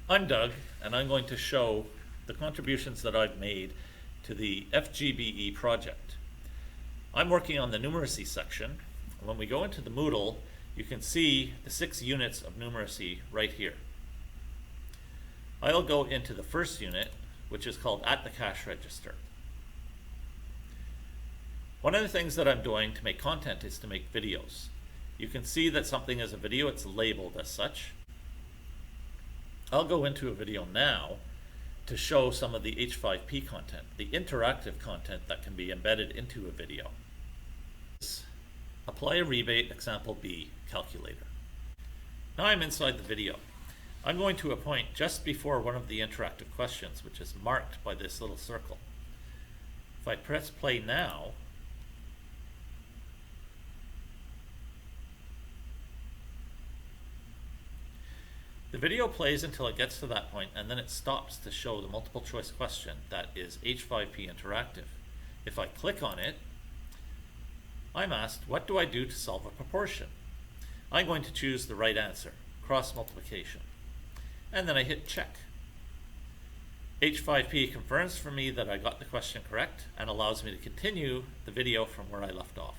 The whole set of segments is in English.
I'm Doug, and I'm going to show the contributions that I've made to the FGBE project. I'm working on the numeracy section. When we go into the Moodle, you can see the 6 units of numeracy right here. I'll go into the first unit, which is called At the Cash Register. One of the things that I'm doing to make content is to make videos. You can see that something is a video, it's labeled as such. I'll go into a video now to show some of the H5P content, the interactive content that can be embedded into a video. Apply a rebate example B calculator. Now I'm inside the video. I'm going to a point just before one of the interactive questions, which is marked by this little circle. If I press play now, the video plays until it gets to that point, and then it stops to show the multiple choice question that is H5P interactive. If I click on it, I'm asked, what do I do to solve a proportion? I'm going to choose the right answer, cross multiplication. And then I hit check. H5P confirms for me that I got the question correct and allows me to continue the video from where I left off.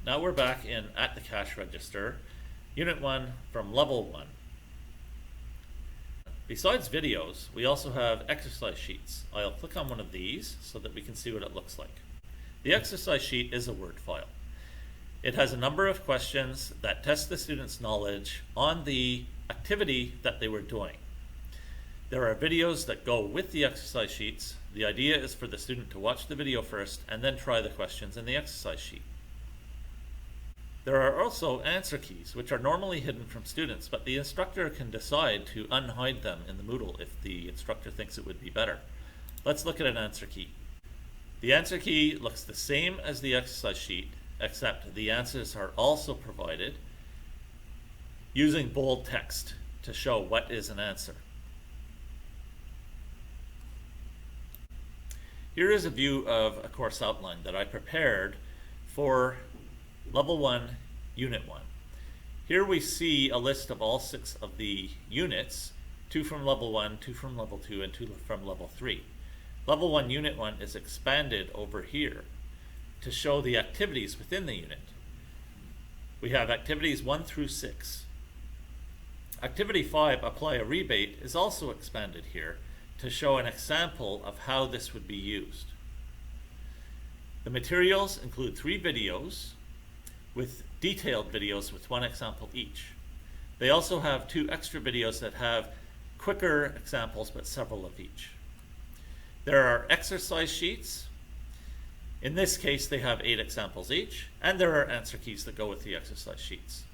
Now we're back in At the Cash Register, Unit 1 from Level 1. Besides videos, we also have exercise sheets. I'll click on one of these so that we can see what it looks like. The exercise sheet is a Word file. It has a number of questions that test the student's knowledge on the activity that they were doing. There are videos that go with the exercise sheets. The idea is for the student to watch the video first and then try the questions in the exercise sheet. There are also answer keys, which are normally hidden from students, but the instructor can decide to unhide them in the Moodle if the instructor thinks it would be better. Let's look at an answer key. The answer key looks the same as the exercise sheet, except the answers are also provided using bold text to show what is an answer. Here is a view of a course outline that I prepared for Level 1, Unit 1. Here we see a list of all 6 of the units, 2 from Level 1, 2 from Level 2, and 2 from Level 3. Level 1, Unit 1 is expanded over here to show the activities within the unit. We have activities 1 through 6. Activity 5, Apply a Rebate, is also expanded here to show an example of how this would be used. The materials include 3 videos, with detailed videos with 1 example each. They also have 2 extra videos that have quicker examples but several of each. There are exercise sheets. In this case they have 8 examples each, and there are answer keys that go with the exercise sheets.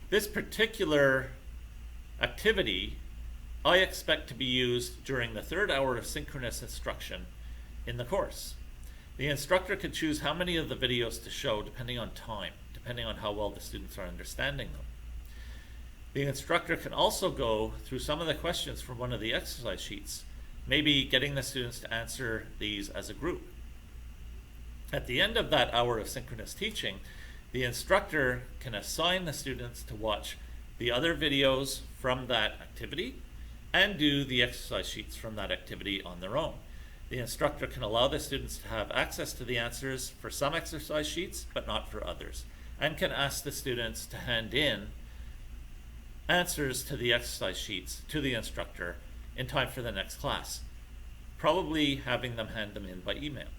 This particular activity I expect to be used during the 3rd hour of synchronous instruction in the course. The instructor could choose how many of the videos to show depending on time, depending on how well the students are understanding them. The instructor can also go through some of the questions from one of the exercise sheets, maybe getting the students to answer these as a group. At the end of that hour of synchronous teaching, the instructor can assign the students to watch the other videos from that activity and do the exercise sheets from that activity on their own. The instructor can allow the students to have access to the answers for some exercise sheets, but not for others, and can ask the students to hand in answers to the exercise sheets to the instructor in time for the next class, probably having them hand them in by email.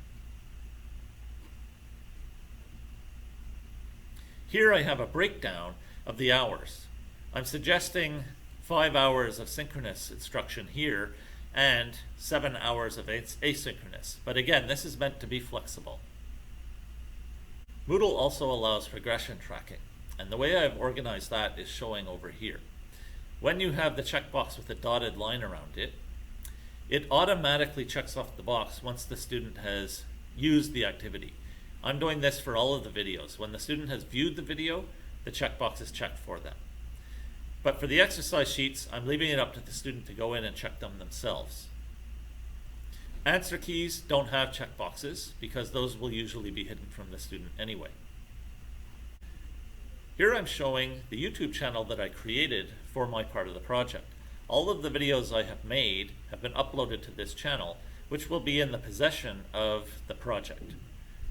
Here I have a breakdown of the hours. I'm suggesting 5 hours of synchronous instruction here and 7 hours of asynchronous. But again, this is meant to be flexible. Moodle also allows regression tracking, and the way I've organized that is showing over here. When you have the checkbox with a dotted line around it, it automatically checks off the box once the student has used the activity. I'm doing this for all of the videos. When the student has viewed the video, the checkbox is checked for them. But for the exercise sheets, I'm leaving it up to the student to go in and check them themselves. Answer keys don't have checkboxes because those will usually be hidden from the student anyway. Here I'm showing the YouTube channel that I created for my part of the project. All of the videos I have made have been uploaded to this channel, which will be in the possession of the project.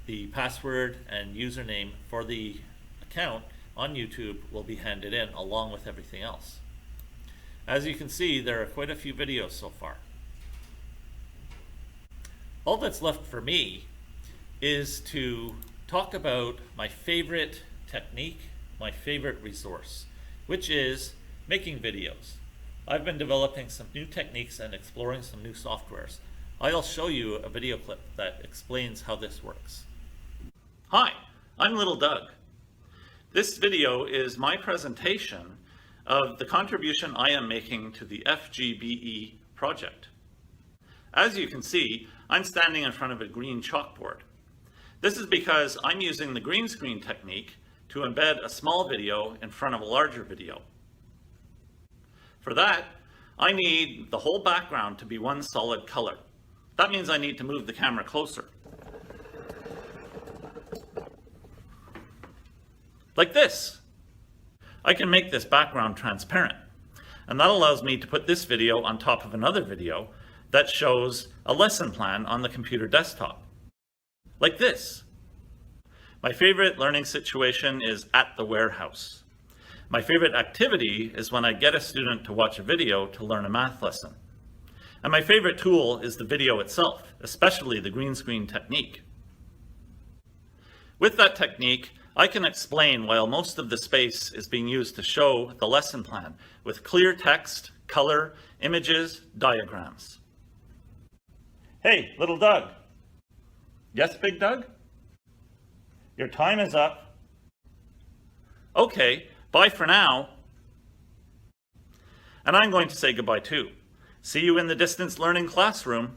The password and username for the account on YouTube will be handed in along with everything else. As you can see, there are quite a few videos so far. All that's left for me is to talk about my favorite technique, my favorite resource, which is making videos. I've been developing some new techniques and exploring some new softwares. I'll show you a video clip that explains how this works. Hi, I'm Little Doug. This video is my presentation of the contribution I am making to the FGBE project. As you can see, I'm standing in front of a green chalkboard. This is because I'm using the green screen technique to embed a small video in front of a larger video. For that, I need the whole background to be one solid color. That means I need to move the camera closer. Like this. I can make this background transparent, and that allows me to put this video on top of another video that shows a lesson plan on the computer desktop. Like this. My favorite learning situation is at the warehouse. My favorite activity is when I get a student to watch a video to learn a math lesson. And my favorite tool is the video itself, especially the green screen technique. With that technique, I can explain while most of the space is being used to show the lesson plan with clear text, color, images, diagrams. Hey, Little Doug. Yes, Big Doug? Your time is up. Okay, bye for now. And I'm going to say goodbye too. See you in the distance learning classroom.